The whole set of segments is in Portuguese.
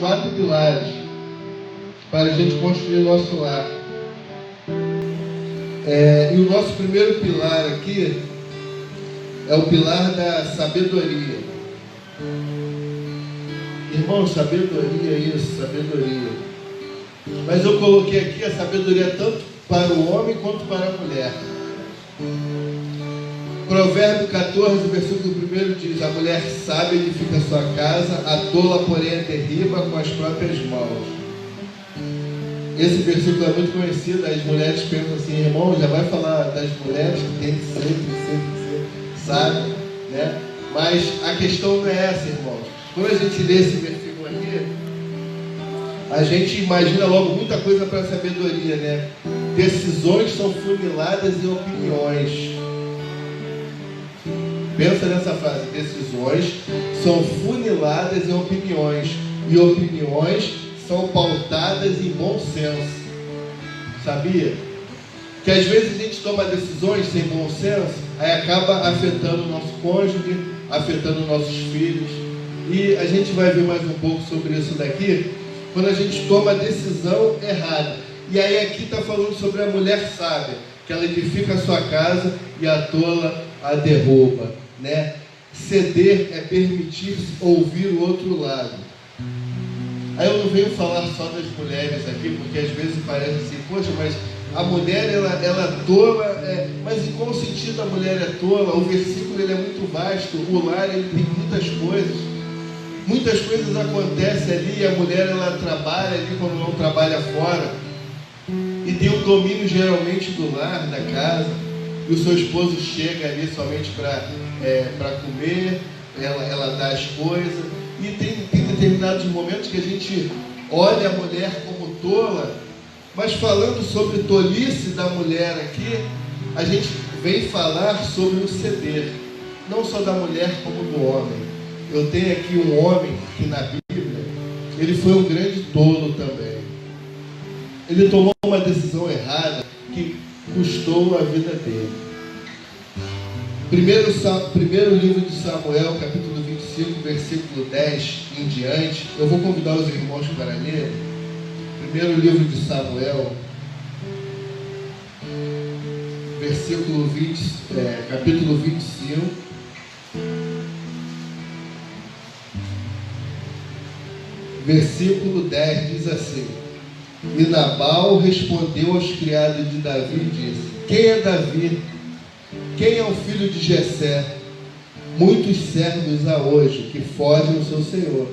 4 pilares para a gente construir o nosso lar. E o nosso primeiro pilar aqui é o pilar da sabedoria. Irmãos, sabedoria, isso, sabedoria. Mas eu coloquei aqui a sabedoria tanto para o homem quanto para a mulher. Provérbio 14, versículo 1 diz: a mulher sábia edifica sua casa, a tola, porém, a derriba com as próprias mãos. Esse versículo é muito conhecido. As mulheres pensam assim: irmão, já vai falar das mulheres que tem que ser, sabe? Né? Mas a questão não é essa, irmãos. Quando a gente lê esse versículo aqui, a gente imagina logo muita coisa para a sabedoria, né? Decisões são funiladas em opiniões. Pensa nessa frase: decisões são funiladas em opiniões, e opiniões são pautadas em bom senso. Sabia? Que às vezes a gente toma decisões sem bom senso, aí acaba afetando o nosso cônjuge, afetando nossos filhos. E a gente vai ver mais um pouco sobre isso daqui, quando a gente toma a decisão errada. E aí aqui está falando sobre a mulher sábia, que ela edifica a sua casa e a tola a derruba, né? Ceder é permitir-se ouvir o outro lado. Aí eu não venho falar só das mulheres aqui, porque às vezes parece assim: poxa, mas a mulher ela tola, mas em qual sentido a mulher é tola? O versículo ele é muito vasto, o lar ele tem muitas coisas acontecem ali, e a mulher ela trabalha ali quando não trabalha fora, e tem o domínio geralmente do lar, da casa, e o seu esposo chega ali somente para comer, ela dá as coisas, e tem determinados momentos que a gente olha a mulher como tola. Mas falando sobre tolice da mulher aqui, a gente vem falar sobre o ceder, não só da mulher como do homem. Eu tenho aqui um homem que na Bíblia, ele foi um grande tolo também. Ele tomou uma decisão errada que custou a vida dele. Primeiro livro de Samuel, capítulo 25, versículo 10 em diante. Eu vou convidar os irmãos para ler. Primeiro livro de Samuel, capítulo 25, versículo 10, diz assim: e Nabal respondeu aos criados de Davi e disse: quem é Davi? Quem é o filho de Jessé? Muitos servos há hoje que fogem o seu senhor.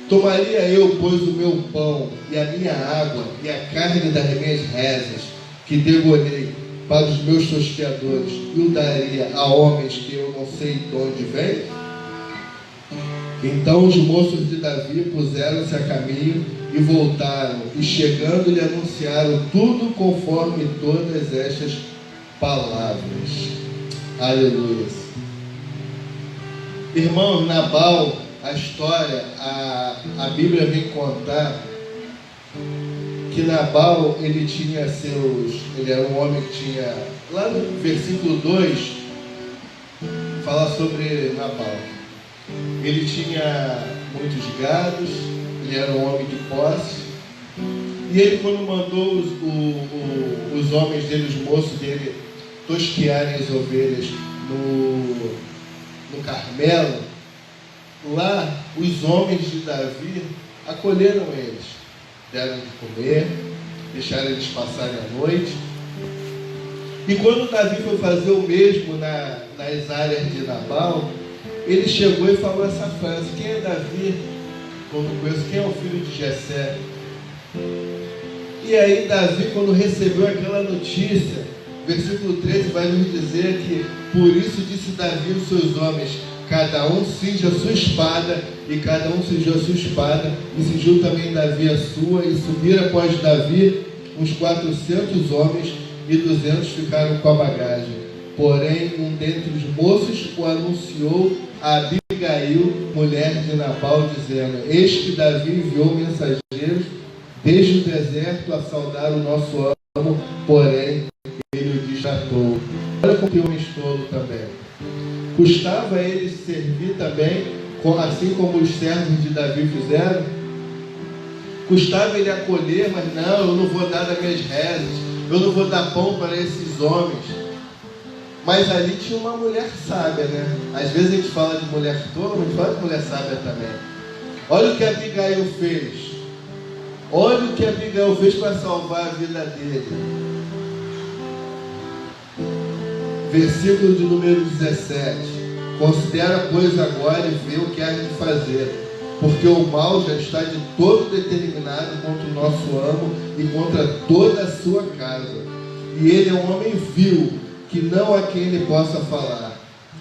Tomaria eu, pois, o meu pão e a minha água e a carne das minhas rezas, que degolhei para os meus tosqueadores, e o daria a homens que eu não sei de onde vêm? Então os moços de Davi puseram-se a caminho e voltaram, e chegando lhe anunciaram tudo conforme todas estas palavras. Aleluia. Irmão, Nabal, a história, a Bíblia vem contar que Nabal, ele era um homem que tinha, lá no versículo 2, fala sobre Nabal. Ele tinha muitos gados, ele era um homem de posse, e ele, quando mandou os homens dele, os moços dele, tosquearem as ovelhas no Carmelo, lá os homens de Davi acolheram eles, deram de comer, deixaram eles passarem a noite. E quando Davi foi fazer o mesmo nas áreas de Nabal, ele chegou e falou essa frase: quem é Davi? Quando conheço, quem é o filho de Jessé? E aí Davi, quando recebeu aquela notícia, versículo 13 vai nos dizer que por isso disse Davi aos seus homens: cada um cinja a sua espada, e cada um cingiu a sua espada, e cingiu também Davi a sua, e subiram após Davi uns 400 homens, e 200 ficaram com a bagagem. Porém, um dentre os moços o anunciou a Abigail, mulher de Nabal, dizendo: eis que Davi enviou mensageiros desde o deserto a saudar o nosso amo, porém ele o destratou. Olha como tem um estolo também. Custava a ele servir também, assim como os servos de Davi fizeram? Custava ele acolher, mas não, eu não vou dar das minhas rezas, eu não vou dar pão para esses homens. Mas ali tinha uma mulher sábia, né? Às vezes a gente fala de mulher tola, mas a gente fala de mulher sábia também. Olha o que Abigail fez. Olha o que Abigail fez para salvar a vida dele. Versículo de número 17. Considera, pois, agora e vê o que há de fazer, porque o mal já está de todo determinado contra o nosso amo e contra toda a sua casa. E ele é um homem vil, que não há quem ele possa falar.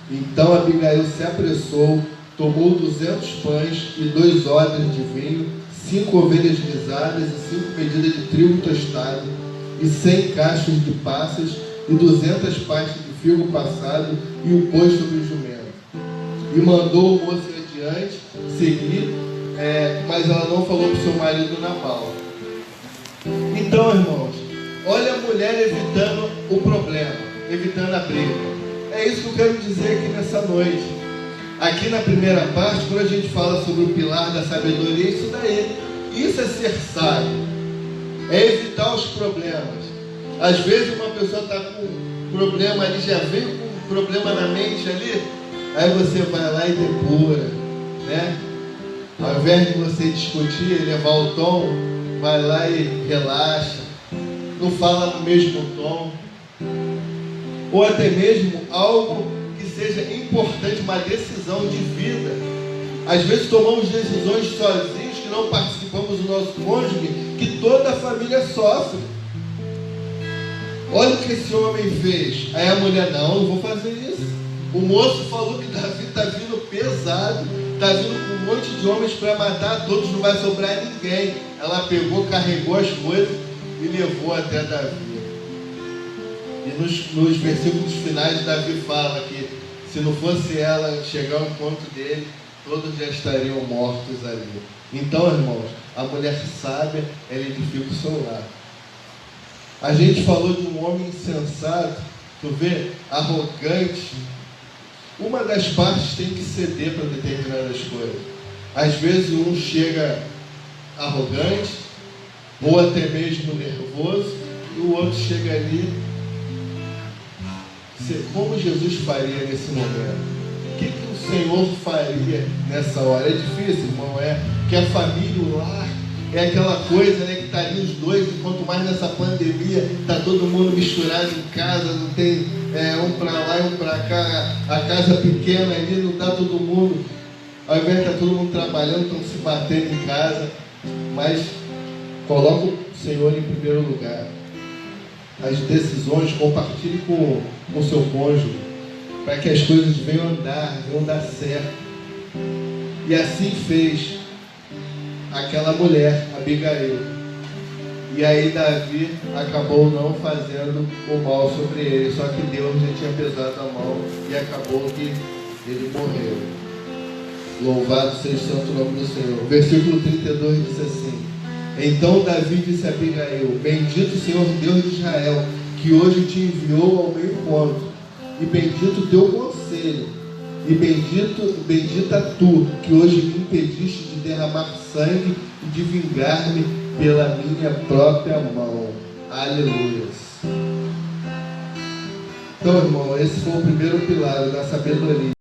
Então Abigail se apressou, tomou 200 pães e 2 odres de vinho, 5 ovelhas guisadas e 5 medidas de trigo tostado, e 100 cachos de passas e 200 pastas de figo passado, e o pôs sobre o jumento. E mandou o moço adiante seguir, mas ela não falou para o seu marido Nabal. Então, irmãos, olha a mulher evitando o problema, evitando a briga. É isso que eu quero dizer aqui nessa noite. Aqui na primeira parte, quando a gente fala sobre o pilar da sabedoria, isso daí, isso é ser sábio, é evitar os problemas. Às vezes uma pessoa está com um problema ali, já veio com um problema na mente ali, aí você vai lá e depura, né? Ao invés de você discutir, elevar o tom, vai lá e relaxa, não fala no mesmo tom, ou até mesmo algo que seja importante, uma decisão de vida. Às vezes tomamos decisões sozinhos, que não participamos do nosso cônjuge, que toda a família sofre. Olha o que esse homem fez. Aí a mulher, não vou fazer isso. O moço falou que Davi está vindo pesado, está vindo com um monte de homens para matar todos, não vai sobrar ninguém. Ela pegou, carregou as coisas e levou até Davi. E nos versículos finais, Davi fala que se não fosse ela chegar ao encontro dele, todos já estariam mortos ali. Então, irmãos, a mulher sábia, ela edifica o seu lar. A gente falou de um homem insensato, tu vê, arrogante. Uma das partes tem que ceder para determinadas coisas. Às vezes um chega arrogante, ou até mesmo nervoso, e o outro chega ali. Como Jesus faria nesse momento? O que o Senhor faria nessa hora? É difícil, irmão, que a família, o lar, é aquela coisa, né, que está ali os dois, e quanto mais nessa pandemia, está todo mundo misturado em casa, não tem um para lá e um para cá, a casa pequena ali, não está todo mundo, ao invés de estar todo mundo trabalhando, estão se batendo em casa, mas coloca o Senhor em primeiro lugar. As decisões, compartilhe com o seu cônjuge, para que as coisas venham dar certo. E assim fez aquela mulher, Abigail. E aí Davi acabou não fazendo o mal sobre ele, só que Deus já tinha pesado a mão e acabou que ele morreu. Louvado seja o santo nome do Senhor. Versículo 32 diz assim: então Davi disse a Abigail: bendito o Senhor Deus de Israel, que hoje te enviou ao meu encontro, e bendito o teu conselho, e bendita tu, que hoje me impediste de derramar sangue e de vingar-me pela minha própria mão. Aleluia. Então, irmão, esse foi o primeiro pilar da sabedoria.